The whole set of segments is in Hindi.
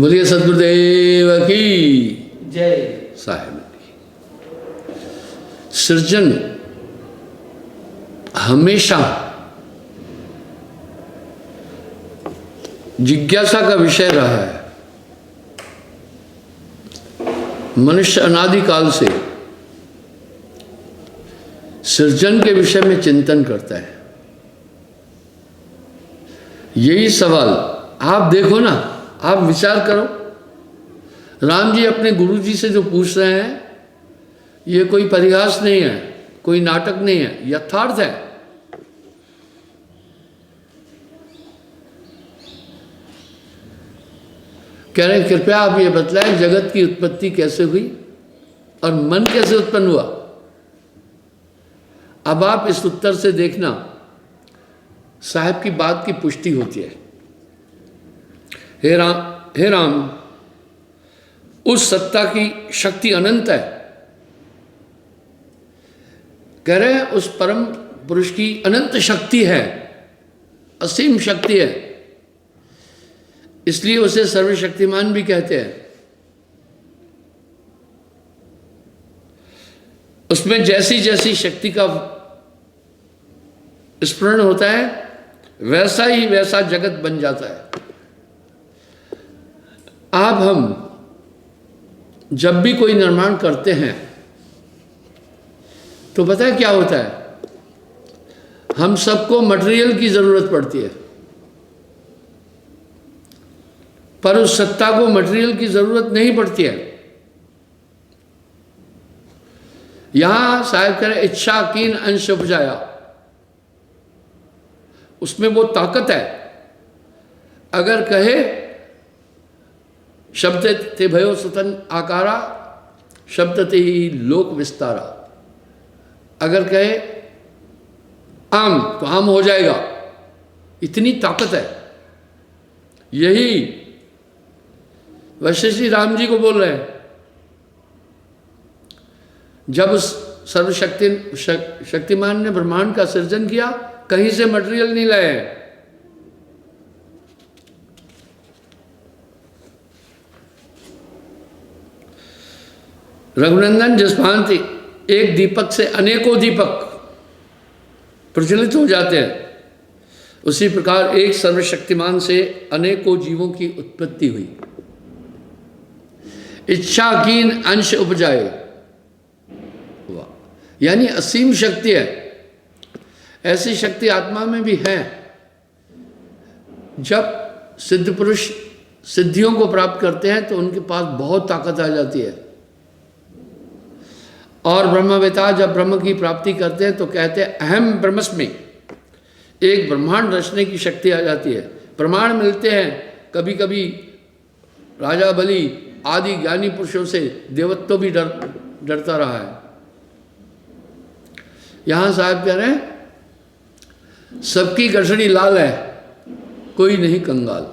बोलिए सद्गुरुदेव की जय। साहेब की। सृजन हमेशा जिज्ञासा का विषय रहा है। मनुष्य अनादिकाल से सृजन के विषय में चिंतन करता है। यही सवाल आप देखो ना, आप विचार करो। राम जी अपने गुरु जी से जो पूछ रहे हैं, ये कोई परिहास नहीं है, कोई नाटक नहीं है, यथार्थ है। कह रहे कृपया आप ये बतलाएं जगत की उत्पत्ति कैसे हुई और मन कैसे उत्पन्न हुआ। अब आप इस उत्तर से देखना साहब की बात की पुष्टि होती है। हे राम, उस सत्ता की शक्ति अनंत है। कह रहे हैं उस परम पुरुष की अनंत शक्ति है, असीम शक्ति है, इसलिए उसे सर्वशक्तिमान भी कहते हैं। उसमें जैसी जैसी शक्ति का स्मरण होता है वैसा ही वैसा जगत बन जाता है। अब हम जब भी कोई निर्माण करते हैं तो पता है क्या होता है, हम सबको मटेरियल की जरूरत पड़ती है, पर उस सत्ता को मटेरियल की जरूरत नहीं पड़ती है। यहां साहब कह रहे इच्छा कीन अंश उपजाया, उसमें वो ताकत है। अगर कहे शब्द ते भयो सुतन आकारा, शब्द ते ही लोक विस्तारा। अगर कहे आम तो आम हो जाएगा, इतनी ताकत है। यही वशिष्ठ जी राम जी को बोल रहे हैं। जब उस शक्तिमान ने ब्रह्मांड का सृजन किया, कहीं से मटेरियल नहीं लाए। रघुनंदन जिस भांति एक दीपक से अनेकों दीपक प्रज्वलित हो जाते हैं, उसी प्रकार एक सर्वशक्तिमान से अनेकों जीवों की उत्पत्ति हुई। इच्छा कीन अंश उपजाए, यानी असीम शक्ति है। ऐसी शक्ति आत्मा में भी है। जब सिद्ध पुरुष सिद्धियों को प्राप्त करते हैं तो उनके पास बहुत ताकत आ जाती है। और ब्रह्मवेता जब ब्रह्म की प्राप्ति करते हैं तो कहते हैं अहम ब्रह्मस्मि, एक ब्रह्मांड रचने की शक्ति आ जाती है। प्रमाण मिलते हैं, कभी कभी राजा बलि आदि ज्ञानी पुरुषों से देवत्व भी डरता रहा है। यहां साहब कह रहे हैं सबकी गठड़ी लाल है, कोई नहीं कंगाल।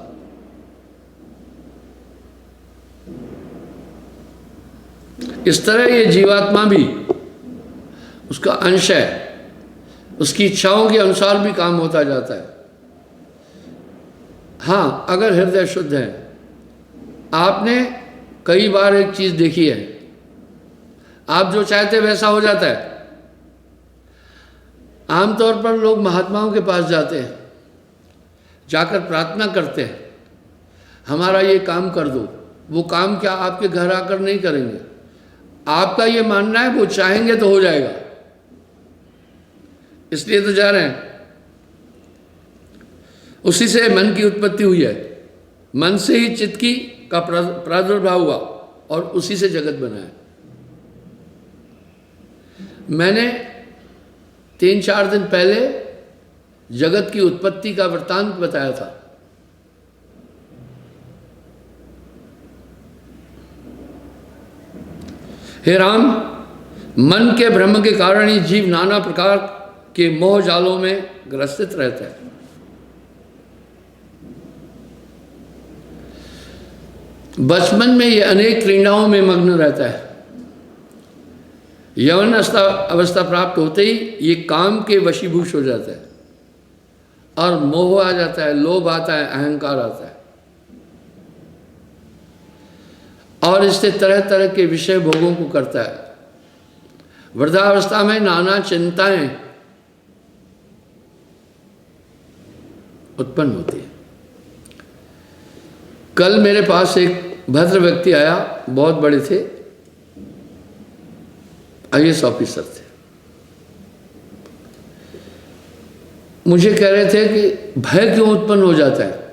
इस तरह ये जीवात्मा भी उसका अंश है, उसकी इच्छाओं के अनुसार भी काम होता जाता है। हाँ, अगर हृदय शुद्ध है। आपने कई बार एक चीज देखी है, आप जो चाहते वैसा हो जाता है। आमतौर पर लोग महात्माओं के पास जाते हैं, जाकर प्रार्थना करते हैं हमारा ये काम कर दो। वो काम क्या आपके घर आकर नहीं करेंगे, आपका ये मानना है वो चाहेंगे तो हो जाएगा, इसलिए तो जा रहे हैं। उसी से मन की उत्पत्ति हुई है, मन से ही चित्त की का प्रादुर्भाव हुआ और उसी से जगत बना है। मैंने 3-4 दिन पहले जगत की उत्पत्ति का वृत्तांत बताया था। हे राम, मन के भ्रम के कारण ही जीव नाना प्रकार के मोह जालों में ग्रसित रहता है। बचपन में ये अनेक क्रीड़ाओं में मग्न रहता है। यौवन अवस्था प्राप्त होते ही ये काम के वशीभूष हो जाता है और मोह आ जाता है, लोभ आता है, अहंकार आता है। और इससे तरह तरह के विषय भोगों को करता है। वृद्धावस्था में नाना चिंताएं उत्पन्न होती है। कल मेरे पास एक भद्र व्यक्ति आया, बहुत बड़े थे, IAS ऑफिसर थे। मुझे कह रहे थे कि भय क्यों उत्पन्न हो जाता है।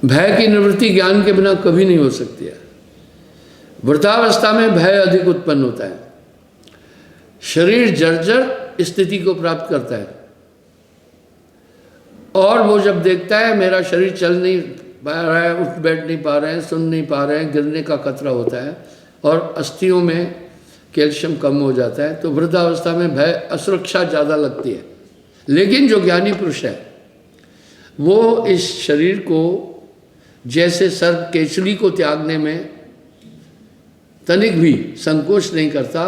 भय की निवृत्ति ज्ञान के बिना कभी नहीं हो सकती है। वृद्धावस्था में भय अधिक उत्पन्न होता है, शरीर जर्जर स्थिति को प्राप्त करता है, और वो जब देखता है मेरा शरीर चल नहीं पा रहा है, उठ बैठ नहीं पा रहे हैं, सुन नहीं पा रहे हैं, गिरने का खतरा होता है और अस्थियों में कैल्शियम कम हो जाता है, तो वृद्धावस्था में भय असुरक्षा ज़्यादा लगती है। लेकिन जो ज्ञानी पुरुष है वो इस शरीर को जैसे सर्प केचुली को त्यागने में तनिक भी संकोच नहीं करता,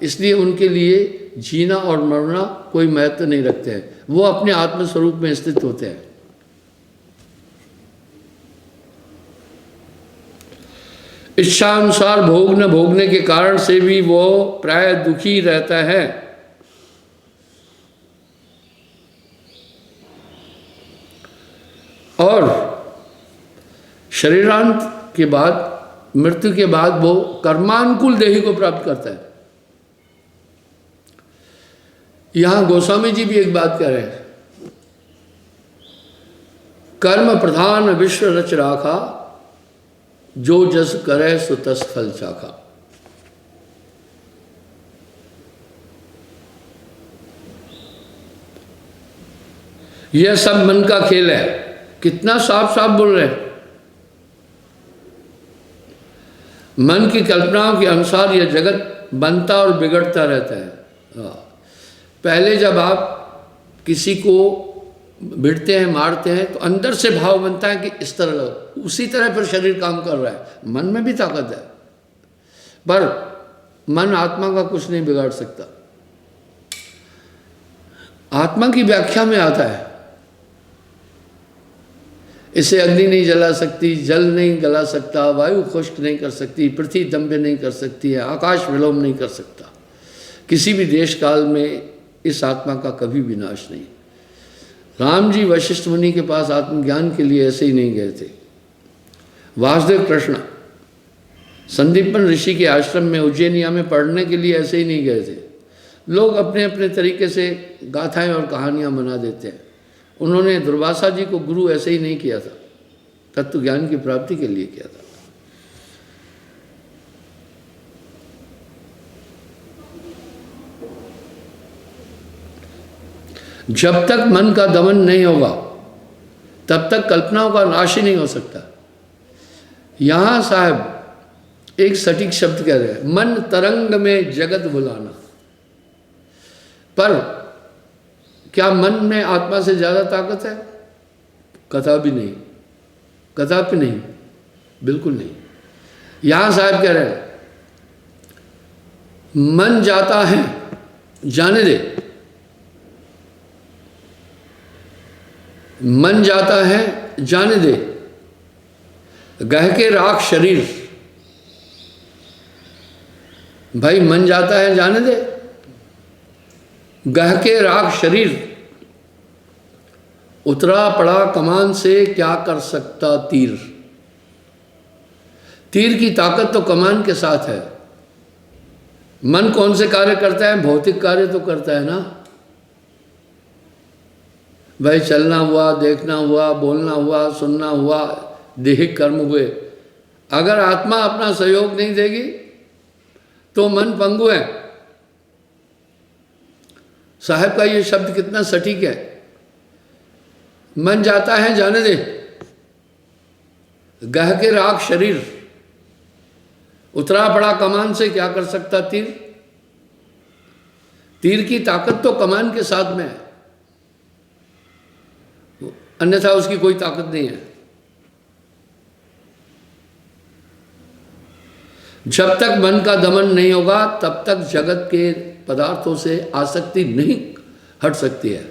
इसलिए उनके लिए जीना और मरना कोई महत्व नहीं रखते हैं, वो अपने आत्मस्वरूप में स्थित होते हैं। इच्छानुसार भोग न भोगने के कारण से भी वो प्राय दुखी रहता है। और शरीरांत के बाद, मृत्यु के बाद वो कर्मानुकूल देही को प्राप्त करता है। यहां गोस्वामी जी भी एक बात कह रहे हैं, कर्म प्रधान विश्व रच राखा, जो जस करे सो तस फल चाखा। यह सब मन का खेल है। कितना साफ साफ बोल रहे हैं। मन की कल्पनाओं के अनुसार यह जगत बनता और बिगड़ता रहता है। पहले जब आप किसी को भिड़ते हैं, मारते हैं, तो अंदर से भाव बनता है कि इस तरह, उसी तरह पर शरीर काम कर रहा है। मन में भी ताकत है, पर मन आत्मा का कुछ नहीं बिगाड़ सकता। आत्मा की व्याख्या में आता है, इसे अग्नि नहीं जला सकती, जल नहीं गला सकता, वायु खुश्क नहीं कर सकती, पृथ्वी दम्भे नहीं कर सकती है, आकाश विलोम नहीं कर सकता। किसी भी देश काल में इस आत्मा का कभी विनाश नहीं। राम जी वशिष्ठ मुनि के पास आत्मज्ञान के लिए ऐसे ही नहीं गए थे। वासुदेव कृष्ण संदीपन ऋषि के आश्रम में उज्जैनिया में पढ़ने के लिए ऐसे ही नहीं गए थे। लोग अपने अपने तरीके से गाथाएं और कहानियां बना देते हैं। उन्होंने दुर्वासा जी को गुरु ऐसे ही नहीं किया था, तत्व ज्ञान की प्राप्ति के लिए किया था। जब तक मन का दमन नहीं होगा तब तक कल्पनाओं का नाश ही नहीं हो सकता। यहां साहब एक सटीक शब्द कह रहे हैं, मन तरंग में जगत बुलाना। पर क्या मन में आत्मा से ज्यादा ताकत है? कदापि नहीं, कदापि नहीं, बिल्कुल नहीं। यहां साहब कह रहे हैं, मन जाता है जाने दे, मन जाता है जाने दे, गह के राख शरीर। भाई मन जाता है जाने दे, गह के राख शरीर, उतरा पड़ा कमान से क्या कर सकता तीर। तीर की ताकत तो कमान के साथ है। मन कौन से कार्य करता है? भौतिक कार्य तो करता है ना भाई। चलना हुआ, देखना हुआ, बोलना हुआ, सुनना हुआ, देहिक कर्म हुए। अगर आत्मा अपना सहयोग नहीं देगी तो मन पंगु है। साहब का ये शब्द कितना सटीक है। मन जाता है जाने दे, गह के राख शरीर, उतरा पड़ा कमान से क्या कर सकता तीर। तीर की ताकत तो कमान के साथ में है, अन्यथा उसकी कोई ताकत नहीं है। जब तक मन का दमन नहीं होगा तब तक जगत के पदार्थों से आसक्ति नहीं हट सकती है।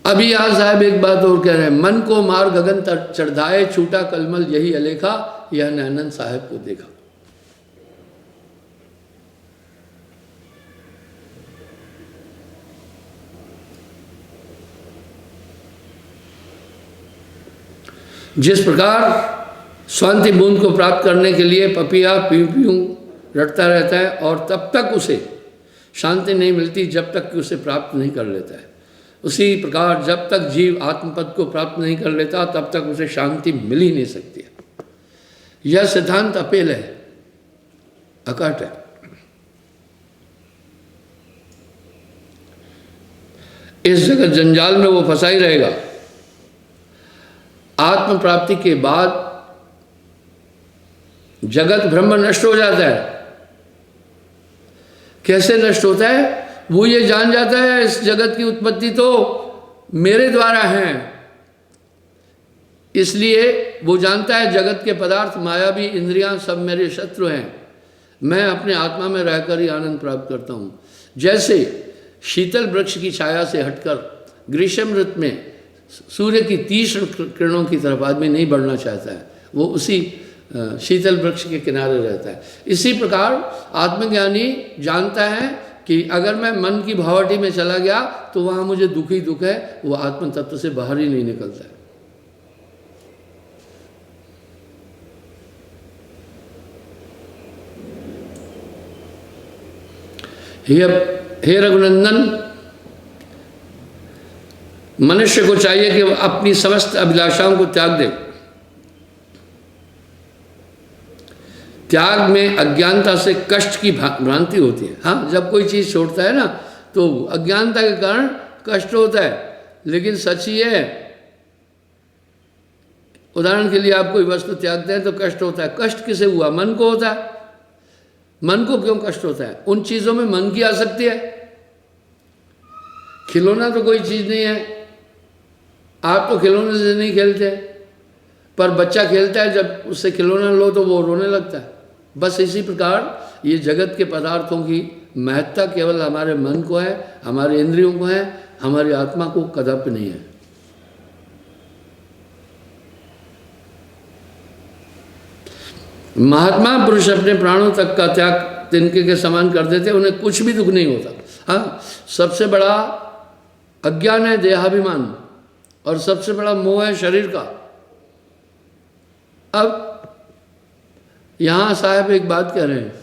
अभी यहाँ साहब एक बात और कह रहे हैं, मन को मार गगन चढ़ाए, छूटा कलमल यही अलेखा, यह नैनन साहब को देखा। जिस प्रकार शांति बूंद को प्राप्त करने के लिए पपिया पीऊ पीऊ रटता रहता है और तब तक उसे शांति नहीं मिलती जब तक कि उसे प्राप्त नहीं कर लेता है, उसी प्रकार जब तक जीव आत्मपद को प्राप्त नहीं कर लेता तब तक उसे शांति मिल ही नहीं सकती है। यह सिद्धांत अपेल है, अकट है। इस जगत जंजाल में वो फंसा ही रहेगा। आत्म प्राप्ति के बाद जगत ब्रह्म नष्ट हो जाता है। कैसे नष्ट होता है? वो ये जान जाता है इस जगत की उत्पत्ति तो मेरे द्वारा है, इसलिए वो जानता है जगत के पदार्थ माया भी इंद्रियां सब मेरे शत्रु हैं, मैं अपने आत्मा में रहकर ही आनंद प्राप्त करता हूँ। जैसे शीतल वृक्ष की छाया से हटकर ग्रीष्म ऋतु में सूर्य की तीक्ष्ण किरणों की तरफ आदमी नहीं बढ़ना चाहता है, वो उसी शीतल वृक्ष के किनारे रहता है। इसी प्रकार आत्मज्ञानी जानता है कि अगर मैं मन की भावटी में चला गया तो वहाँ मुझे दुख ही दुख है, वो आत्म तत्व से बाहर ही नहीं निकलता है। हे रघुनंदन, मनुष्य को चाहिए कि वह अपनी समस्त अभिलाषाओं को त्याग दे। त्याग में अज्ञानता से कष्ट की भ्रांति होती है। हाँ, जब कोई चीज़ छोड़ता है ना तो अज्ञानता के कारण कष्ट होता है, लेकिन सच ही है। उदाहरण के लिए आप कोई वस्तु त्यागते हैं तो कष्ट होता है। कष्ट किसे हुआ? मन को होता है। मन को क्यों कष्ट होता है? उन चीज़ों में मन की आसक्ति है। खिलौना तो कोई चीज़ नहीं है, आप तो खिलौने से नहीं खेलते, पर बच्चा खेलता है, जब उससे खिलौना लो तो वो रोने लगता है। बस इसी प्रकार ये जगत के पदार्थों की महत्ता केवल हमारे मन को है, हमारे इंद्रियों को है, हमारी आत्मा को कदापि नहीं है। महात्मा पुरुष अपने प्राणों तक का त्याग तिनके के समान कर देते, उन्हें कुछ भी दुख नहीं होता। हाँ, सबसे बड़ा अज्ञान है देहाभिमान और सबसे बड़ा मोह है शरीर का। अब यहाँ साहब एक बात कह रहे हैं,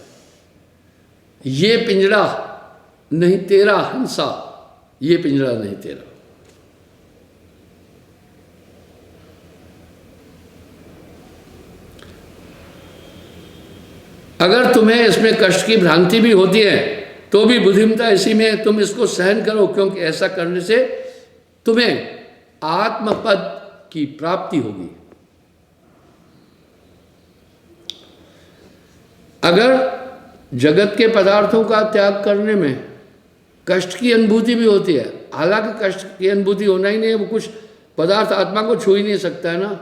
ये पिंजरा नहीं तेरा हंसा, ये पिंजरा नहीं तेरा। अगर तुम्हें इसमें कष्ट की भ्रांति भी होती है तो भी बुद्धिमता इसी में, तुम इसको सहन करो, क्योंकि ऐसा करने से तुम्हें आत्मपद की प्राप्ति होगी। अगर जगत के पदार्थों का त्याग करने में कष्ट की अनुभूति भी होती है, हालांकि कष्ट की अनुभूति होना ही नहीं है, वो कुछ पदार्थ आत्मा को छू ही नहीं सकता है ना।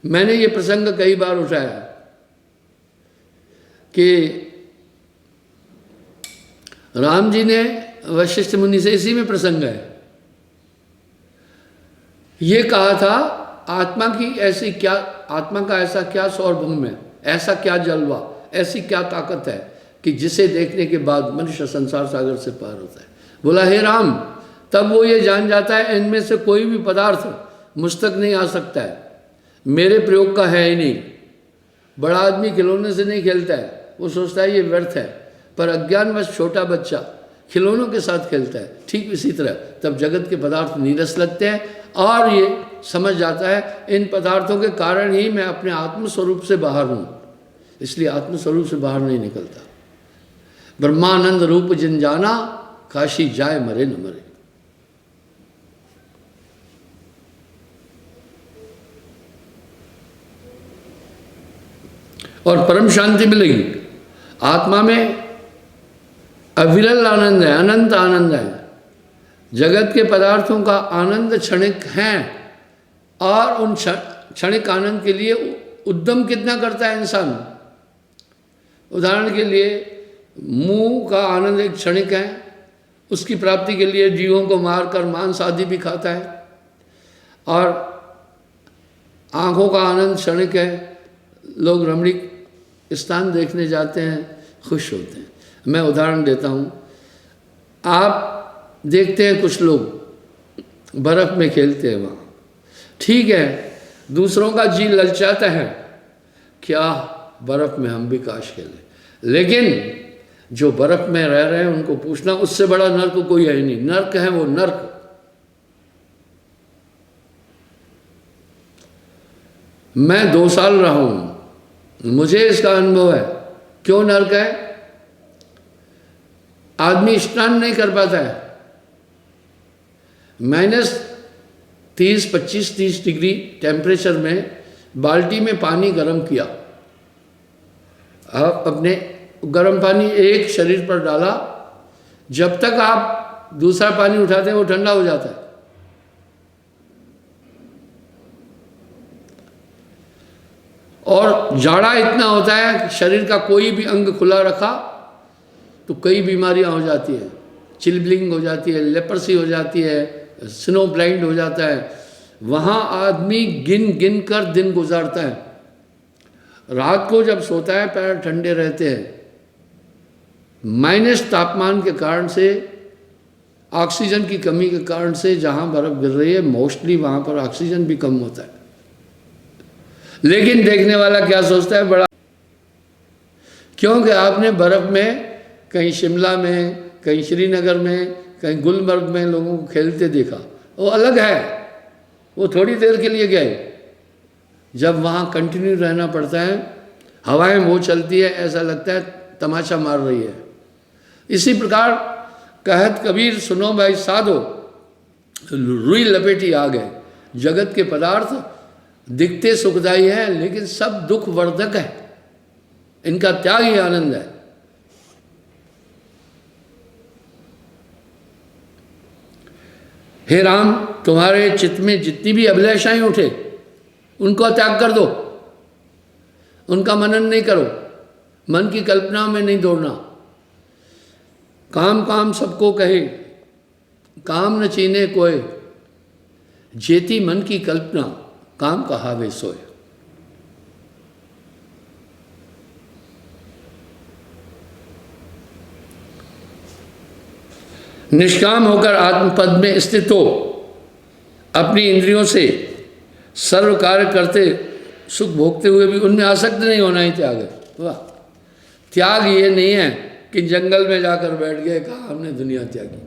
मैंने ये प्रसंग कई बार उठाया कि राम जी ने वशिष्ठ मुनि से, इसी में प्रसंग है, ये कहा था आत्मा की ऐसी क्या, आत्मा का ऐसा क्या सौरभूम है, ऐसा क्या जलवा, ऐसी क्या ताकत है कि जिसे देखने के बाद मनुष्य संसार सागर से पार होता है। बोला हे राम, तब वो ये जान जाता है इनमें से कोई भी पदार्थ मुझ तक नहीं आ सकता है, मेरे प्रयोग का है ही नहीं। बड़ा आदमी खिलौने से नहीं खेलता है, वो सोचता है ये व्यर्थ है, पर अज्ञानवश छोटा बच्चा खिलौनों के साथ खेलता है। ठीक इसी तरह तब जगत के पदार्थ नीरस लगते हैं और ये समझ जाता है इन पदार्थों के कारण ही मैं अपने आत्मस्वरूप से बाहर हूँ, इसलिए आत्मस्वरूप से बाहर नहीं निकलता। ब्रह्मानंद रूप जिन जाना, काशी जाए मरे न मरे। और परम शांति मिलेगी। आत्मा में अविरल आनंद है, अनंत आनंद है। जगत के पदार्थों का आनंद क्षणिक है और उन क्षणिक आनंद के लिए उद्यम कितना करता है इंसान। उदाहरण के लिए मुंह का आनंद एक क्षणिक है उसकी प्राप्ति के लिए जीवों को मारकर मांस आदि भी खाता है, और आँखों का आनंद क्षणिक है। लोग रमणीक स्थान देखने जाते हैं, खुश होते हैं। मैं उदाहरण देता हूँ, आप देखते हैं कुछ लोग बर्फ़ में खेलते हैं वहाँ, ठीक है, दूसरों का जी ललचाता है, क्या बर्फ़ में हम भी काश खेलें, लेकिन जो बर्फ़ में रह रहे हैं उनको पूछना, उससे बड़ा नर्क कोई है ही नहीं। नर्क है वो नर्क। मैं 2 साल रहा हूँ, मुझे इसका अनुभव है। क्यों नर्क है? आदमी स्नान नहीं कर पाता है। -30, 25, 30 डिग्री टेम्परेचर में बाल्टी में पानी गर्म किया, आप अपने गर्म पानी एक शरीर पर डाला, जब तक आप दूसरा पानी उठाते हैं वो ठंडा हो जाता है। और जाड़ा इतना होता है कि शरीर का कोई भी अंग खुला रखा तो कई बीमारियां हो जाती है, चिलब्लिंग हो जाती है, लेपर्सी हो जाती है, स्नो ब्लाइंड हो जाता है। वहाँ आदमी गिन गिन कर दिन गुजारता है। रात को जब सोता है पैर ठंडे रहते हैं, माइनस तापमान के कारण से, ऑक्सीजन की कमी के कारण से, जहाँ बर्फ़ गिर रही है मोस्टली वहाँ पर ऑक्सीजन भी कम होता है। लेकिन देखने वाला क्या सोचता है, बड़ा, क्योंकि आपने बर्फ़ में कहीं शिमला में, कहीं श्रीनगर में, कहीं गुलमर्ग में लोगों को खेलते देखा, वो अलग है, वो थोड़ी देर के लिए गए। जब वहाँ कंटिन्यू रहना पड़ता है, हवाएं वो चलती है, ऐसा लगता है तमाशा मार रही है। इसी प्रकार कहत कबीर सुनो भाई साधो, रुई लपेटी आ गए। जगत के पदार्थ दिखते सुखदायी है, लेकिन सब दुख वर्धक है, इनका त्याग ही आनंद है। हे राम, तुम्हारे चित्त में जितनी भी अभिलाषाएं उठे उनको त्याग कर दो, उनका मनन नहीं करो, मन की कल्पना में नहीं दौड़ना। काम काम सबको कहे, काम न चीने कोय, जेती मन की कल्पना, काम कहावे सोए। निष्काम होकर आत्मपद में स्थित हो, अपनी इंद्रियों से सर्व कार्य करते, सुख भोगते हुए भी उनमें आसक्त नहीं होना ही त्याग है। वाह! त्याग ये नहीं है कि जंगल में जाकर बैठ गए, कहा हमने दुनिया त्यागी।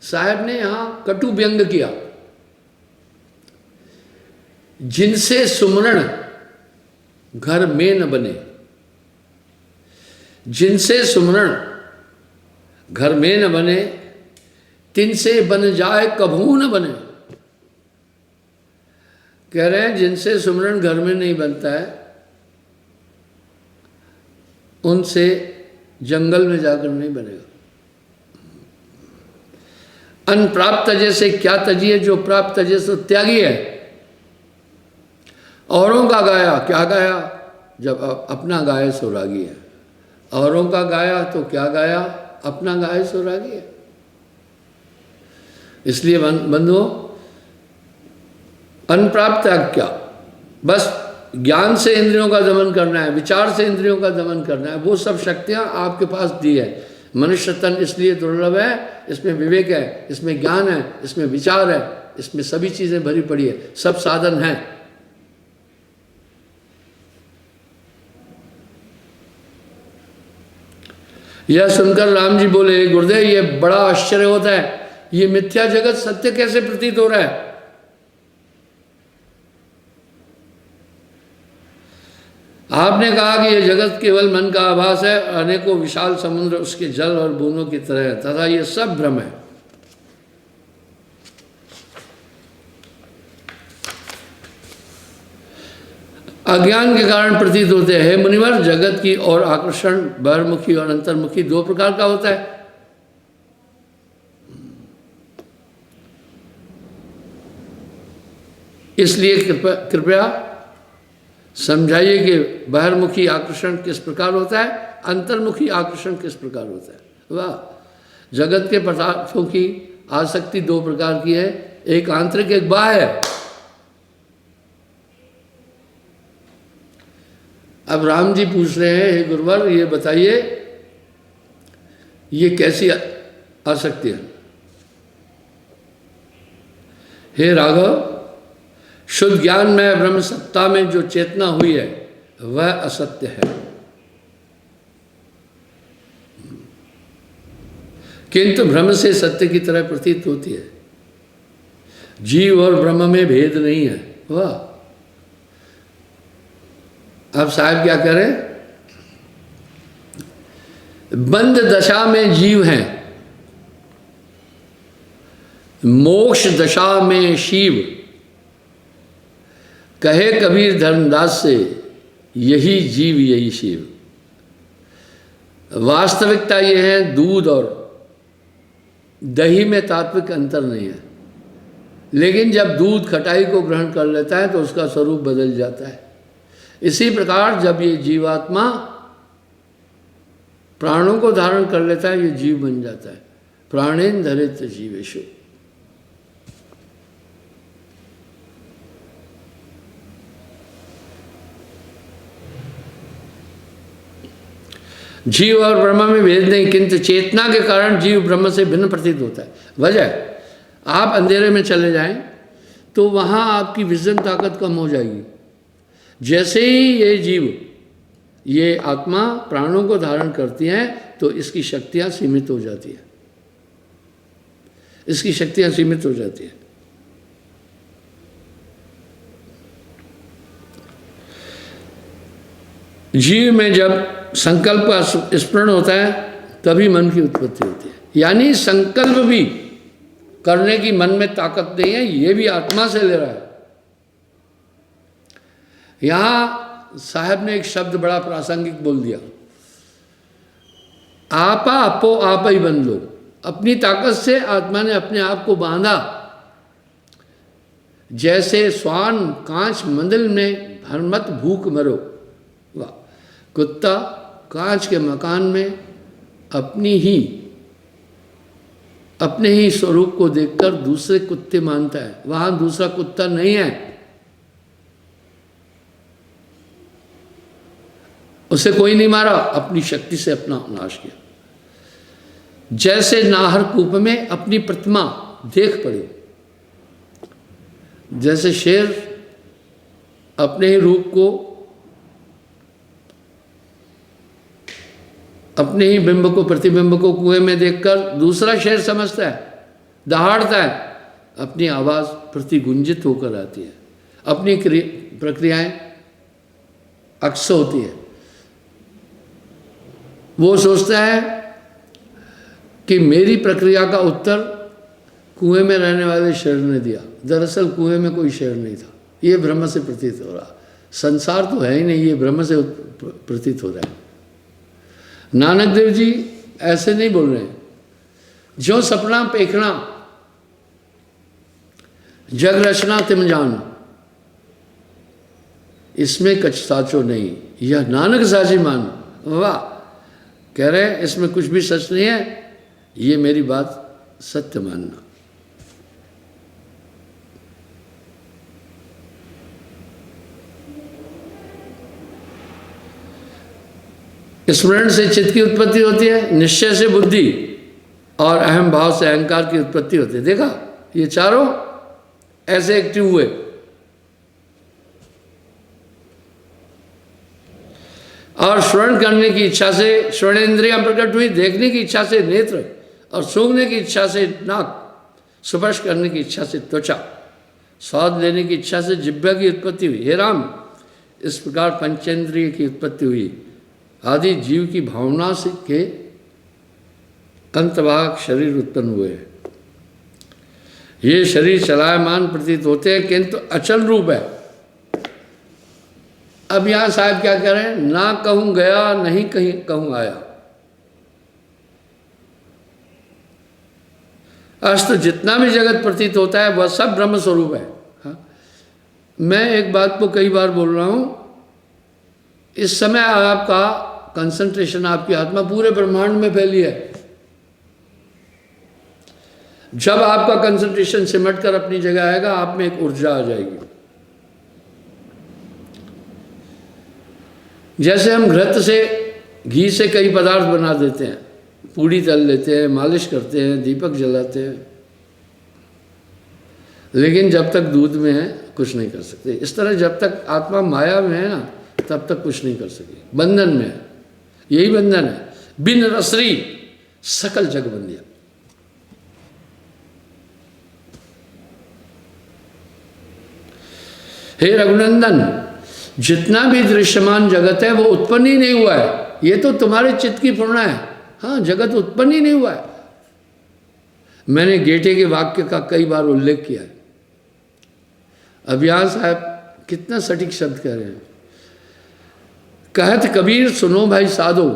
साहब ने यहाँ कटु व्यंग किया, जिनसे सुमरण घर में न बने, जिनसे सुमरण घर में न बने, तिनसे बन जाए कभू न बने। कह रहे हैं जिनसे सुमरण घर में नहीं बनता है, उनसे जंगल में जाकर नहीं बनेगा। अन प्राप्त तजे से क्या तजिए, जो प्राप्त तजे से त्यागी है। औरों का गाया, क्या गाया? जब अपना गाए सो रागी है। औरों का गाया तो क्या गाया? अपना गाए सो रागी है। इसलिए बंधुओं, अनप्राप्त क्या, बस ज्ञान से इंद्रियों का दमन करना है, विचार से इंद्रियों का दमन करना है, वो सब शक्तियां आपके पास दी है। मनुष्य तन इसलिए दुर्लभ है, इसमें विवेक है, इसमें ज्ञान है, इसमें विचार है, इसमें सभी चीजें भरी पड़ी है, सब साधन हैं। यह सुनकर राम जी बोले, गुरुदेव ये बड़ा आश्चर्य होता है, ये मिथ्या जगत सत्य कैसे प्रतीत हो रहा है? आपने कहा कि यह जगत केवल मन का आभास है, अनेकों विशाल समुद्र उसके जल और बूंदों की तरह है, तथा ये सब भ्रम है। अज्ञान के कारण प्रतीत होते हैं। मुनिवर, जगत की ओर आकर्षण बहिर्मुखी और अंतर्मुखी दो प्रकार का होता है। इसलिए कृपया समझाइए कि बहिर्मुखी आकर्षण किस प्रकार होता है, अंतर्मुखी आकर्षण किस प्रकार होता है। वाह! जगत के पदार्थों की आसक्ति दो प्रकार की है, एक आंतरिक एक बाह्य है। अब राम जी पूछ रहे हैं, हे गुरुवर ये बताइए ये कैसी आसक्ति है? हे राघव, शुद्ध ज्ञान में ब्रह्म सत्ता में जो चेतना हुई है वह असत्य है, किंतु ब्रह्म से सत्य की तरह प्रतीत होती है। जीव और ब्रह्म में भेद नहीं है। वाह! अब साहब क्या करें? बंद दशा में जीव हैं, मोक्ष दशा में शिव। कहे कबीर धर्मदास से, यही जीव यही शिव। वास्तविकता यह है, दूध और दही में तात्विक अंतर नहीं है, लेकिन जब दूध खटाई को ग्रहण कर लेता है तो उसका स्वरूप बदल जाता है। इसी प्रकार जब ये जीवात्मा प्राणों को धारण कर लेता है, ये जीव बन जाता है। प्राणेन धरित जीवेषु। जीव और ब्रह्म में भेद नहीं, किंतु चेतना के कारण जीव ब्रह्म से भिन्न प्रतीत होता है। वजह, आप अंधेरे में चले जाएं तो वहाँ आपकी विजन ताकत कम हो जाएगी। जैसे ही ये जीव, ये आत्मा प्राणों को धारण करती है तो इसकी शक्तियाँ सीमित हो जाती है, इसकी शक्तियाँ सीमित हो जाती है। जीव में जब संकल्प का स्मरण होता है तभी मन की उत्पत्ति होती है। यानी संकल्प भी करने की मन में ताकत नहीं है, ये भी आत्मा से ले रहा है। यहां साहब ने एक शब्द बड़ा प्रासंगिक बोल दिया, आपा अपो आप ही बन लो। अपनी ताकत से आत्मा ने अपने आप को बांधा। जैसे स्वान कांच मंदिर में भरमत भूख मरो। वाह! कुत्ता कांच के मकान में अपने ही स्वरूप को देखकर दूसरे कुत्ते मानता है, वहां दूसरा कुत्ता नहीं है। उसे कोई नहीं मारा, अपनी शक्ति से अपना नाश किया। जैसे नाहर कूप में अपनी प्रतिमा देख पड़ी, जैसे शेर अपने ही रूप को, अपने ही बिंब को, प्रतिबिंब को कुएं में देखकर दूसरा शेर समझता है, दहाड़ता है, अपनी आवाज प्रतिगुंजित होकर आती है, अपनी प्रक्रियाएं अक्स होती है। वो सोचता है कि मेरी प्रक्रिया का उत्तर कुएं में रहने वाले शेर ने दिया। दरअसल कुएं में कोई शेर नहीं था, ये ब्रह्म से प्रतीत हो रहा। संसार तो है ही नहीं, ये ब्रह्म से प्रतीत हो रहा है। नानक देव जी ऐसे नहीं बोल रहे हैं, जो सपना पेखना जग रचना तिम जान, इसमें कछ साचो नहीं, यह नानक साची मान। वाह! कह रहे हैं इसमें कुछ भी सच नहीं है, ये मेरी बात सत्य मानना। स्मरण से चित्त की उत्पत्ति होती है, निश्चय से बुद्धि और अहम भाव से अहंकार की उत्पत्ति होती है। देखा, ये चारों ऐसे एक्टिव हुए। और श्रवण करने की इच्छा से श्रवणेन्द्रियां प्रकट हुई, देखने की इच्छा से नेत्र, और सूंघने की इच्छा से नाक, स्पर्श करने की इच्छा से त्वचा, स्वाद लेने की इच्छा से जिह्वा की उत्पत्ति हुई। हे राम, इस प्रकार पंचेंद्रिय की उत्पत्ति हुई। आदि जीव की भावना से के अंतभाग शरीर उत्पन्न हुए। ये शरीर चलायमान प्रतीत होते हैं किंतु अचल रूप है। अब यहां साहब क्या कह रहे हैं? ना कहूं गया, नहीं कहीं कहूं आया। अस्त जितना भी जगत प्रतीत होता है वह सब ब्रह्म स्वरूप है। हाँ? मैं एक बात को कई बार बोल रहा हूं, इस समय आपका कंसंट्रेशन, आपकी आत्मा पूरे ब्रह्मांड में फैली है। जब आपका कंसंट्रेशन सिमट कर अपनी जगह आएगा, आप में एक ऊर्जा आ जाएगी। जैसे हम घृत से, घी से कई पदार्थ बना देते हैं, पूड़ी तल लेते हैं, मालिश करते हैं, दीपक जलाते हैं, लेकिन जब तक दूध में है कुछ नहीं कर सकते। इस तरह जब तक आत्मा माया में है ना, तब तक कुछ नहीं कर सके, बंधन में है। यही बंधन है, बिन रसरी सकल जग बंधिया। हे रघुनंदन, जितना भी दृश्यमान जगत है वो उत्पन्न ही नहीं हुआ है, ये तो तुम्हारे चित्त की प्रेरणा है। हाँ, जगत उत्पन्न ही नहीं हुआ है। मैंने गेटे के वाक्य का कई बार उल्लेख किया है। अब यहां साहब कितना सटीक शब्द कह रहे हैं, कहत कबीर सुनो भाई साधो,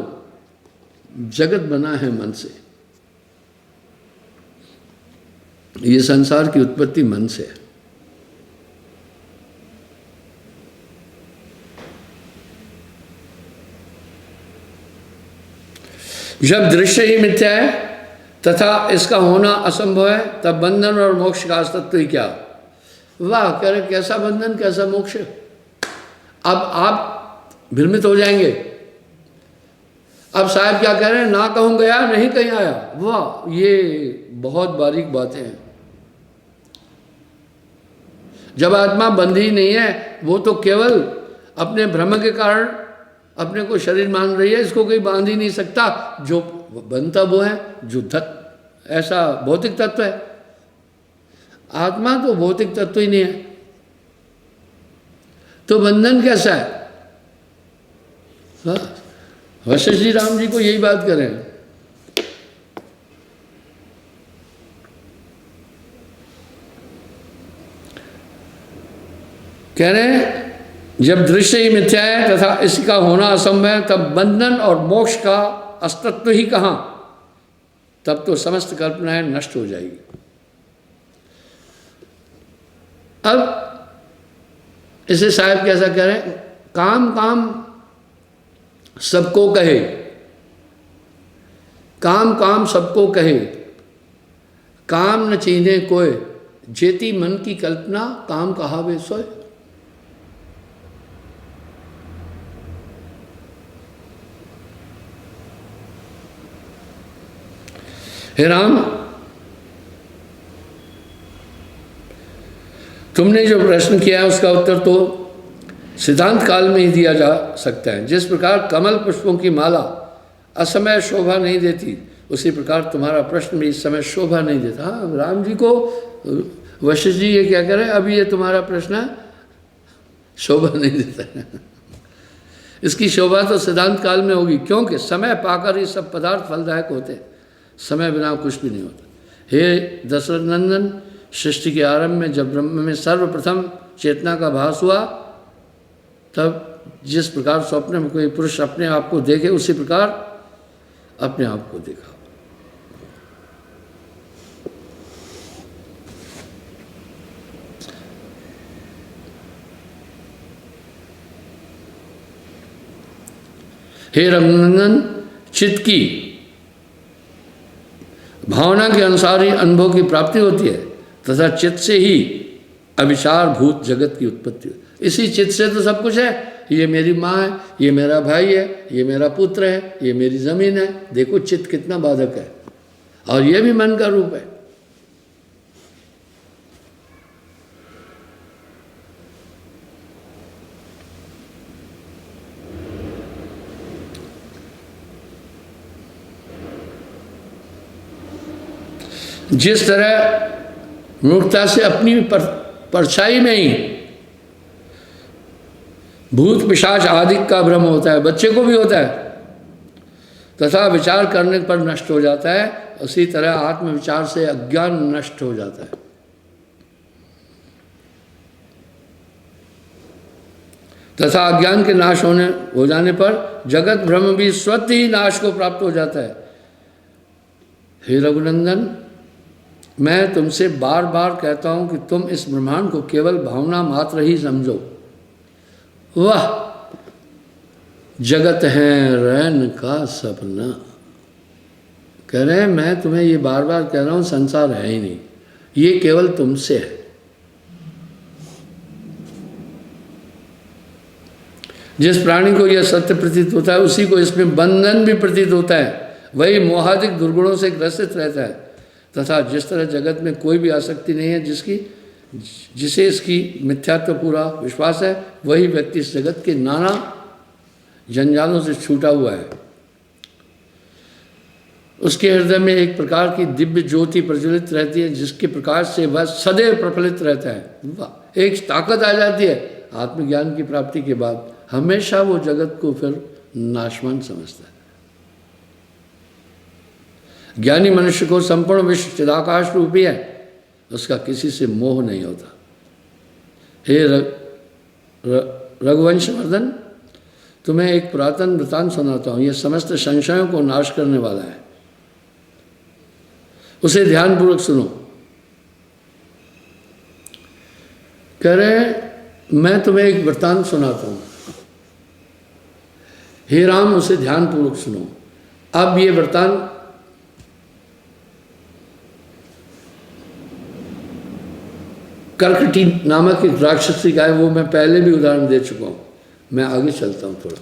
जगत बना है मन से। ये संसार की उत्पत्ति मन से है। जब दृश्य ही मिथ्या है तथा इसका होना असंभव है, तब बंधन और मोक्ष का अस्तित्व ही क्या। वाह, कह रहे कैसा बंधन कैसा मोक्ष। अब आप भ्रमित हो जाएंगे। अब साहब क्या कह रहे हैं, ना कहूं गया नहीं कहीं आया। वाह, ये बहुत बारीक बातें हैं। जब आत्मा बंधी नहीं है, वो तो केवल अपने भ्रम के कारण अपने को शरीर मान रही है, इसको कोई बांध ही नहीं सकता। जो बनता वो है, जो ऐसा भौतिक तत्व है। आत्मा तो भौतिक तत्व ही नहीं है, तो बंधन कैसा है। हाँ, वशिष्ठ जी राम जी को यही बात करें। कह रहे हैं जब दृश्य ही मिथ्या है तथा इसका होना असंभव है, तब बंधन और मोक्ष का अस्तित्व ही कहाँ। तब तो समस्त कल्पनाएं नष्ट हो जाएगी। अब इसे साहब कैसा कह रहे हैं, काम काम सबको कहे, काम काम सबको कहे, काम न चीन्हे कोय, जेती मन की कल्पना काम कहावे सोए। हे राम, तुमने जो प्रश्न किया है उसका उत्तर तो सिद्धांत काल में ही दिया जा सकता है। जिस प्रकार कमल पुष्पों की माला असमय शोभा नहीं देती, उसी प्रकार तुम्हारा प्रश्न भी इस समय शोभा नहीं देता। हाँ, राम जी को वशिष्ठ जी ये क्या कह रहे हैं, अभी ये तुम्हारा प्रश्न शोभा नहीं देता है। इसकी शोभा तो सिद्धांत काल में होगी, क्योंकि समय पाकर ये सब पदार्थ फलदायक होते हैं, समय बिना कुछ भी नहीं होता। हे दशरथ नंदन, सृष्टि के आरंभ में जब ब्रह्म में सर्वप्रथम चेतना का भास हुआ, तब जिस प्रकार स्वप्न में कोई पुरुष अपने आप को देखे, उसी प्रकार अपने आप को देखा। हे रघुनंदन, चित्त की भावना के अनुसार ही अनुभव की प्राप्ति होती है, तथा चित्त से ही अविचार भूत जगत की उत्पत्ति होती है। इसी चित्त से तो सब कुछ है। ये मेरी माँ है, ये मेरा भाई है, ये मेरा पुत्र है, ये मेरी जमीन है। देखो चित्त कितना बाधक है, और ये भी मन का रूप है। जिस तरह मूर्खता से अपनी परछाई में ही भूत पिशाच आदि का भ्रम होता है, बच्चे को भी होता है, तथा विचार करने पर नष्ट हो जाता है, उसी तरह आत्मविचार से अज्ञान नष्ट हो जाता है। तथा अज्ञान के नाश हो जाने पर जगत भ्रम भी स्वतः ही नाश को प्राप्त हो जाता है। हे रघुनंदन, मैं तुमसे बार बार कहता हूं कि तुम इस ब्रह्मांड को केवल भावना मात्र ही समझो। वह जगत है रैन का सपना। कह रहे हैं मैं तुम्हें ये बार बार कह रहा हूं संसार है ही नहीं, ये केवल तुमसे है। जिस प्राणी को यह सत्य प्रतीत होता है उसी को इसमें बंधन भी प्रतीत होता है, वही मोहादिक दुर्गुणों से ग्रसित रहता है। तथा जिस तरह जगत में कोई भी आसक्ति नहीं है जिसे इसकी मिथ्यात्व पूरा विश्वास है, वही व्यक्ति इस जगत के नाना जंजालों से छूटा हुआ है। उसके हृदय में एक प्रकार की दिव्य ज्योति प्रज्वलित रहती है, जिसके प्रकाश से वह सदैव प्रफुल्लित रहता है। एक ताकत आ जाती है आत्मज्ञान की प्राप्ति के बाद, हमेशा वो जगत को फिर नाशवान समझता है। ज्ञानी मनुष्य को संपूर्ण विश्व चिदाकाश रूपी है, उसका किसी से मोह नहीं होता। हे रघुवंशवर्धन, तुम्हें एक पुरातन वृतांत सुनाता हूँ, यह समस्त संशयों को नाश करने वाला है, उसे ध्यानपूर्वक सुनो। कह रहे मैं तुम्हें एक वृतांत सुनाता हूँ, हे राम उसे ध्यानपूर्वक सुनो। अब ये वृतांत कर्कटी नामक एक राक्षसी का है, वो मैं पहले भी उदाहरण दे चुका हूँ। मैं आगे चलता हूँ थोड़ा।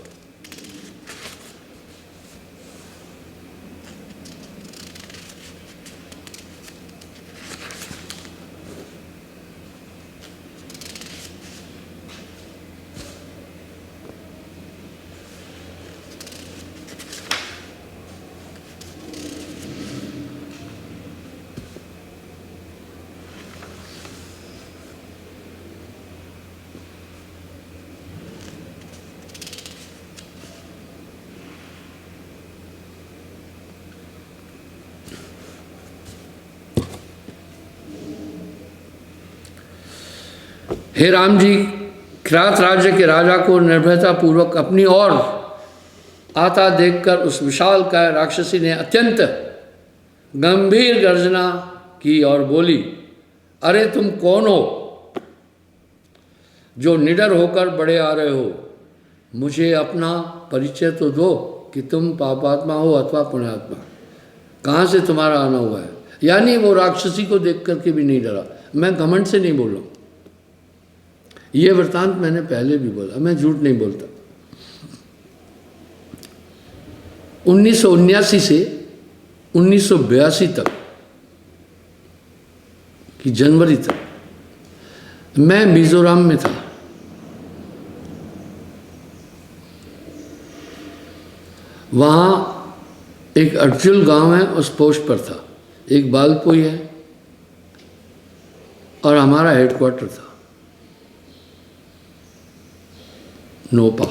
हे राम जी, किरात राज्य के राजा को निर्भयता पूर्वक अपनी ओर आता देखकर उस विशाल काय राक्षसी ने अत्यंत गंभीर गर्जना की और बोली, अरे तुम कौन हो जो निडर होकर बड़े आ रहे हो? मुझे अपना परिचय तो दो कि तुम पापात्मा हो अथवा पुण्यात्मा। कहाँ से तुम्हारा आना हुआ है? यानी वो राक्षसी को देख करके भी नहीं डरा। मैं घमंड से नहीं बोल रहा हूँ, ये वृतांत मैंने पहले भी बोला, मैं झूठ नहीं बोलता। 1979 से 1982 तक की जनवरी तक मैं मिजोरम में था। वहाँ एक अर्जुल गांव है, उस पोस्ट पर था, एक बालपोई है और हमारा हेडक्वार्टर था नोपा।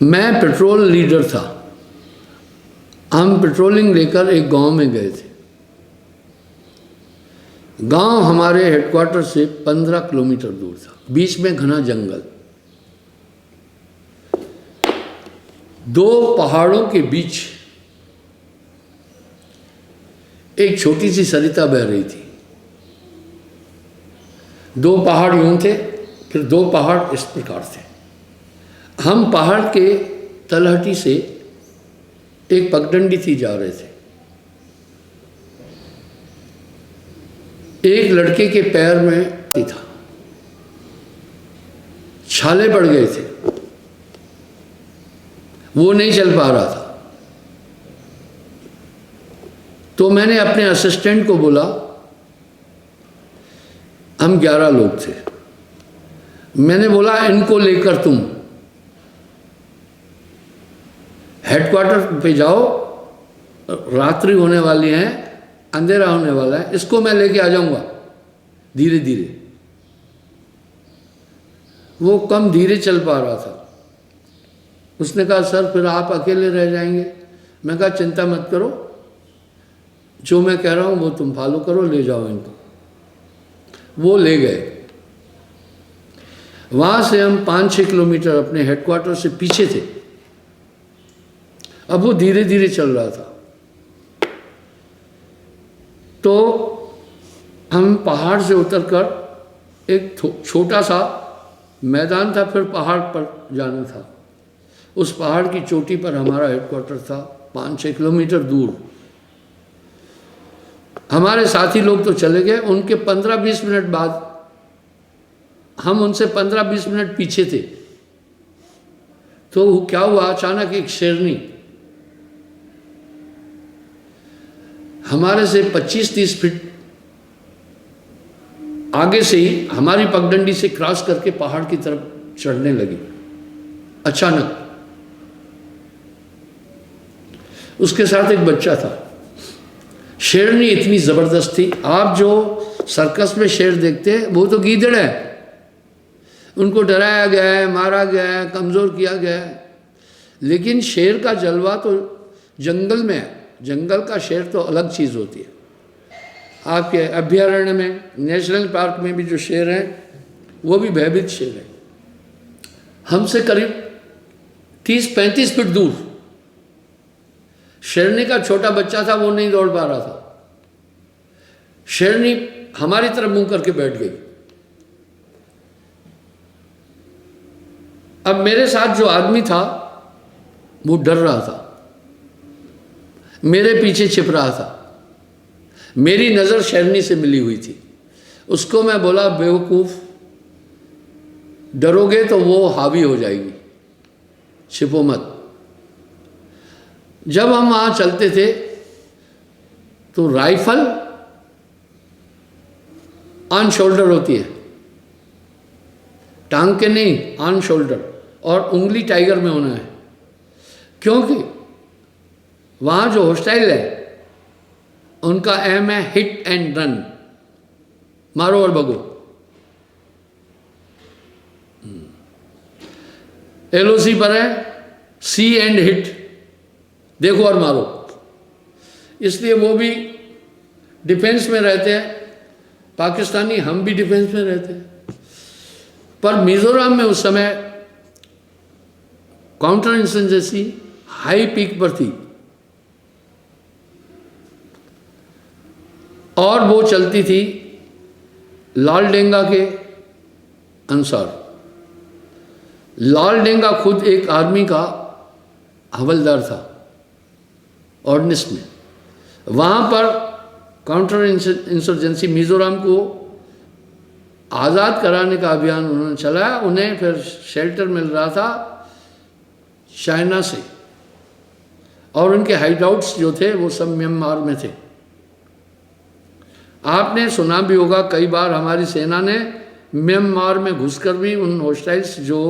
मैं पेट्रोल लीडर था। हम पेट्रोलिंग लेकर एक गांव में गए थे। गांव हमारे हेडक्वार्टर से 15 किलोमीटर दूर था, बीच में घना जंगल। दो पहाड़ों के बीच एक छोटी सी सरिता बह रही थी। दो पहाड़ यूं थे, फिर दो पहाड़ इस प्रकार थे। हम पहाड़ के तलहटी से एक पगडंडी थी जा रहे थे। एक लड़के के पैर में था, छाले पड़ गए थे, वो नहीं चल पा रहा था। तो मैंने अपने असिस्टेंट को बोला, हम 11 लोग थे, मैंने बोला इनको लेकर तुम हेडक्वार्टर पे जाओ, रात्रि होने वाली है, अंधेरा होने वाला है, इसको मैं लेके आ जाऊंगा धीरे धीरे। वो कम धीरे चल पा रहा था। उसने कहा सर फिर आप अकेले रह जाएंगे। मैं कहा चिंता मत करो, जो मैं कह रहा हूँ वो तुम फॉलो करो, ले जाओ इनको। वो ले गए। वहाँ से हम 5-6 किलोमीटर अपने हेडक्वार्टर से पीछे थे। अब वो धीरे धीरे चल रहा था। तो हम पहाड़ से उतरकर एक छोटा सा मैदान था, फिर पहाड़ पर जाना था। उस पहाड़ की चोटी पर हमारा हेडक्वार्टर था, 5-6 किलोमीटर दूर। हमारे साथी लोग तो चले गए, उनके 15-20 मिनट बाद हम उनसे 15-20 मिनट पीछे थे, तो क्या हुआ, अचानक एक शेरनी हमारे से 25-30 फीट आगे से ही हमारी पगडंडी से क्रॉस करके पहाड़ की तरफ चढ़ने लगी। अचानक उसके साथ एक बच्चा था। शेरनी इतनी जबरदस्त थी, आप जो सर्कस में शेर देखते हैं वो तो गीदड़ है, उनको डराया गया है, मारा गया है, कमजोर किया गया है, लेकिन शेर का जलवा तो जंगल में है। जंगल का शेर तो अलग चीज होती है। आपके अभ्यारण्य में, नेशनल पार्क में भी जो शेर हैं वो भी भयभीत शेर है। हमसे करीब 30-35 फीट दूर शेरनी का छोटा बच्चा था, वो नहीं दौड़ पा रहा था। शेरनी हमारी तरफ मुंह करके बैठ गई। अब मेरे साथ जो आदमी था वो डर रहा था, मेरे पीछे छिप रहा था। मेरी नजर शेरनी से मिली हुई थी। उसको मैं बोला, बेवकूफ, डरोगे तो वो हावी हो जाएगी, छिपो मत। जब हम वहां चलते थे तो राइफल ऑन शोल्डर होती है, टांग के नहीं, ऑन शोल्डर, और उंगली टाइगर में होना है, क्योंकि वहां जो हॉस्टाइल है उनका एम है हिट एंड रन, मारो और भगो। एलओसी पर है सी एंड हिट, देखो और मारो। इसलिए वो भी डिफेंस में रहते हैं, पाकिस्तानी, हम भी डिफेंस में रहते हैं। पर मिजोरम में उस समय काउंटर इंसर्जेंसी हाई पीक पर थी और वो चलती थी लाल डेंगा के अनुसार। लाल डेंगा खुद एक आर्मी का हवलदार था ऑर्डिनेंस में। वहाँ पर काउंटर इंसर्जेंसी मिजोरम को आज़ाद कराने का अभियान उन्होंने चलाया। उन्हें फिर शेल्टर मिल रहा था चाइना से, और उनके हाइडआउट्स जो थे वो सब म्यांमार में थे। आपने सुना भी होगा, कई बार हमारी सेना ने म्यांमार में घुसकर भी उन हॉस्टाइल्स जो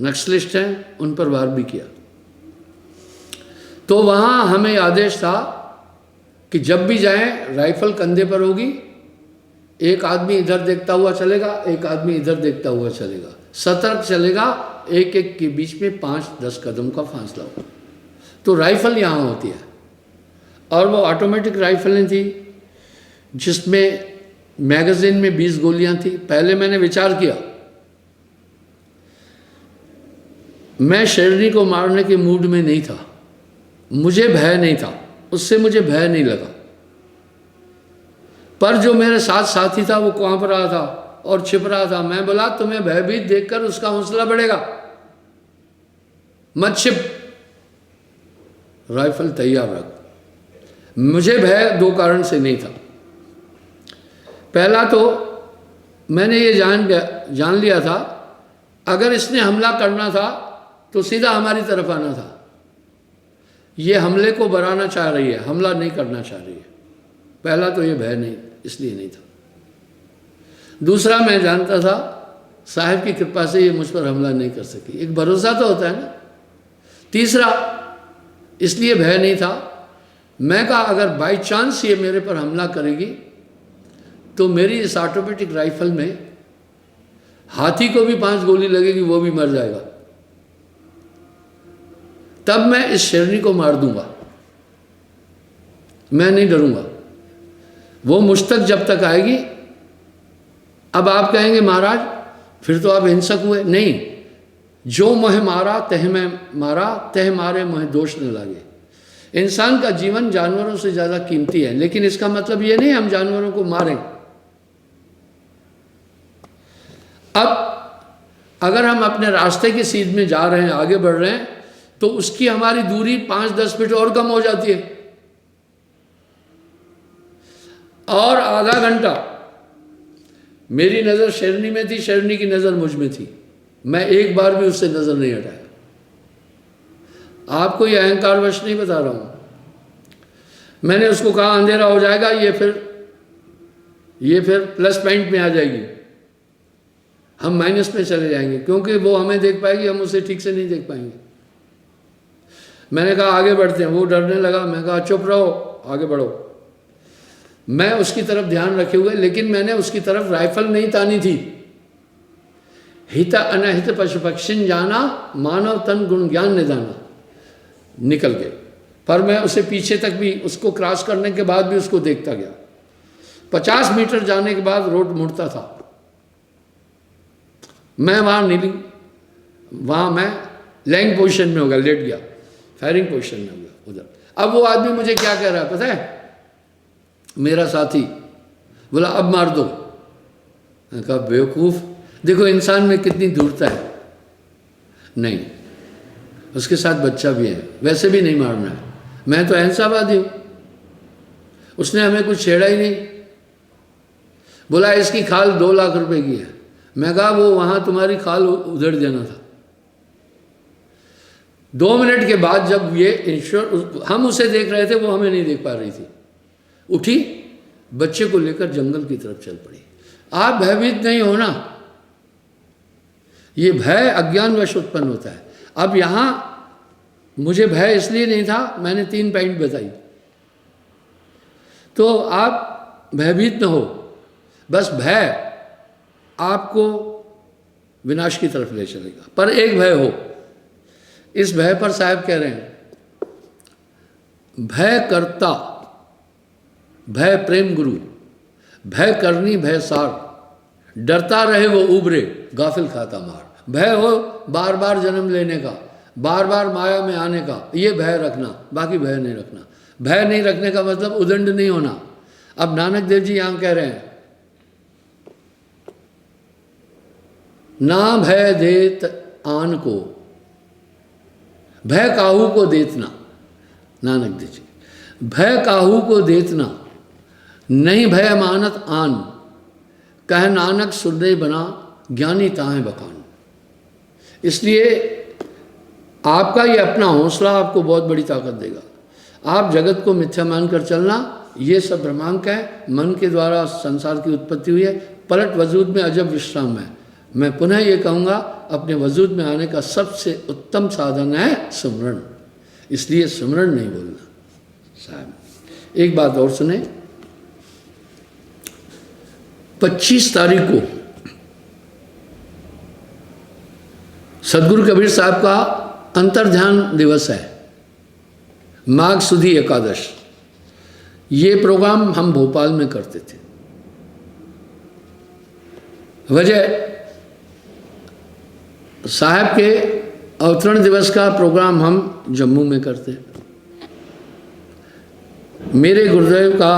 नक्सलिस्ट हैं उन पर वार भी किया। तो वहाँ हमें आदेश था कि जब भी जाएं राइफल कंधे पर होगी, एक आदमी इधर देखता हुआ चलेगा, एक आदमी इधर देखता हुआ चलेगा, सतर्क चलेगा, एक एक के बीच में 5-10 कदम का फासला हो। तो राइफल यहाँ होती है, और वो ऑटोमेटिक राइफलें थी जिसमें मैगजीन में 20 गोलियां थी। पहले मैंने विचार किया, मैं शेरनी को मारने के मूड में नहीं था, मुझे भय नहीं था, उससे मुझे भय नहीं लगा। पर जो मेरे साथ साथी था वो कांप रहा था और छिप रहा था। मैं बोला, तुम्हें भयभीत देखकर उसका हौसला बढ़ेगा, मत छिप, राइफल तैयार रख। मुझे भय 2 कारण से नहीं था। पहला तो मैंने ये जान लिया था, अगर इसने हमला करना था तो सीधा हमारी तरफ आना था। ये हमले को बढ़ाना चाह रही है, हमला नहीं करना चाह रही है। पहला तो ये भय नहीं, इसलिए नहीं था। दूसरा, मैं जानता था साहब की कृपा से ये मुझ पर हमला नहीं कर सकी, एक भरोसा तो होता है ना। तीसरा, इसलिए भय नहीं था, मैं कहा अगर बाई चांस ये मेरे पर हमला करेगी तो मेरी इस ऑटोमेटिक राइफल में हाथी को भी 5 गोली लगेगी, वो भी मर जाएगा। तब मैं इस शेरनी को मार दूंगा, मैं नहीं डरूंगा। वो मुझ तक जब तक आएगी, अब आप कहेंगे महाराज फिर तो आप हिंसक हुए। नहीं, जो मोह मारा तह में मारा, तह मारे मोह दोष न लागे। इंसान का जीवन जानवरों से ज़्यादा कीमती है, लेकिन इसका मतलब ये नहीं हम जानवरों को मारें। अब अगर हम अपने रास्ते की सीध में जा रहे हैं, आगे बढ़ रहे हैं, तो उसकी हमारी दूरी 5-10 फीट और कम हो जाती है। और आधा घंटा मेरी नज़र शेरनी में थी, शेरनी की नज़र मुझ में थी, मैं एक बार भी उससे नज़र नहीं हटाया। आपको ये अहंकारवश नहीं बता रहा हूं। मैंने उसको कहा अंधेरा हो जाएगा, ये फिर प्लस पॉइंट में आ जाएगी, हम माइनस में चले जाएंगे, क्योंकि वो हमें देख पाएगी, हम उसे ठीक से नहीं देख पाएंगे। मैंने कहा आगे बढ़ते हैं, वो डरने लगा। मैं कहा चुप रहो, आगे बढ़ो। मैं उसकी तरफ ध्यान रखे हुए, लेकिन मैंने उसकी तरफ राइफल नहीं तानी थी। हित अनहित पशु पक्षिन जाना, मानव तन गुण ज्ञान निदाना, निकल गए। पर मैं उसे पीछे तक भी, उसको क्रॉस करने के बाद भी उसको देखता गया। 50 मीटर जाने के बाद रोड मुड़ता था। मैं वहां नहीं, वहां मैं लैंग पोजीशन में हो गया, लेट गया, फायरिंग पोजीशन में हो गया उधर। अब वो आदमी मुझे क्या कह रहा है पता है, मेरा साथी बोला अब मार दो। मैंने कहा बेवकूफ, देखो इंसान में कितनी दूरता है। नहीं, उसके साथ बच्चा भी है, वैसे भी नहीं मारना है, मैं तो अहिंसावादी हूं। उसने हमें कुछ छेड़ा ही नहीं। बोला इसकी खाल 2 लाख रुपए की है। मैं कहा वो वहां तुम्हारी खाल उधर देना था। 2 मिनट के बाद जब ये हम उसे देख रहे थे, वो हमें नहीं देख पा रही थी, उठी, बच्चे को लेकर जंगल की तरफ चल पड़ी। आप भयभीत नहीं होना, ये भय अज्ञानवश उत्पन्न होता है। अब यहां मुझे भय इसलिए नहीं था, मैंने 3 पॉइंट बताई। तो आप भयभीत न हो, बस भय आपको विनाश की तरफ ले चलेगा। पर एक भय हो, इस भय पर साहब कह रहे हैं भय करता, भय प्रेम गुरु, भय करनी भय सार, डरता रहे वो उबरे, गाफिल खाता मार। भय हो बार बार जन्म लेने का, बार बार माया में आने का, ये भय रखना, बाकी भय नहीं रखना। भय नहीं रखने का मतलब उदंड नहीं होना। अब नानक देव जी यहां कह रहे हैं ना भय देत आन को, भय काहू को देतना। नानक देव जी, भय काहू को देतना, नहीं भय मानत आन, कह नानक सुरदय बना, ज्ञानी ताहे बखान। इसलिए आपका ये अपना हौसला आपको बहुत बड़ी ताकत देगा। आप जगत को मिथ्या मानकर चलना, ये सब भ्रमांक है, मन के द्वारा संसार की उत्पत्ति हुई है, पलट वजूद में अजब विश्राम है। मैं पुनः ये कहूँगा, अपने वजूद में आने का सबसे उत्तम साधन है सुमरण, इसलिए सुमरण नहीं बोलना। साहब एक बात और सुने, 25 तारीख को सदगुरु कबीर साहब का अंतर्ध्यान दिवस है, माघ सुधी एकादश। ये प्रोग्राम हम भोपाल में करते थे। वजह साहब के अवतरण दिवस का प्रोग्राम हम जम्मू में करते, मेरे गुरुदेव का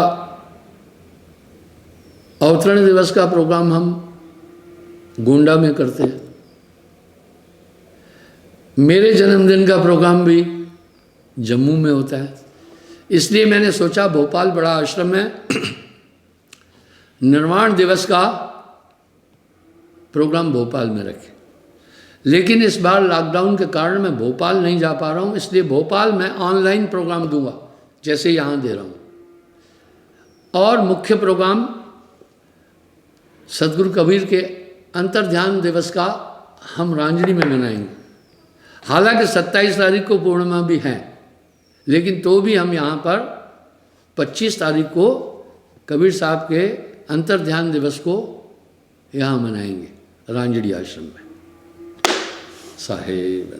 अवतरण दिवस का प्रोग्राम हम गोंडा में करते हैं, मेरे जन्मदिन का प्रोग्राम भी जम्मू में होता है। इसलिए मैंने सोचा भोपाल बड़ा आश्रम है, निर्वाण दिवस का प्रोग्राम भोपाल में रखें। लेकिन इस बार लॉकडाउन के कारण मैं भोपाल नहीं जा पा रहा हूँ, इसलिए भोपाल में ऑनलाइन प्रोग्राम दूंगा, जैसे यहाँ दे रहा हूँ। और मुख्य प्रोग्राम सदगुरु कबीर के अंतर्ध्यान दिवस का हम रांजड़ी में मनाएंगे। हालांकि 27 तारीख को पूर्णिमा भी है, लेकिन तो भी हम यहाँ पर 25 तारीख को कबीर साहब के अंतर्ध्यान दिवस को यहाँ मनाएंगे रांजड़ी आश्रम में। साहेब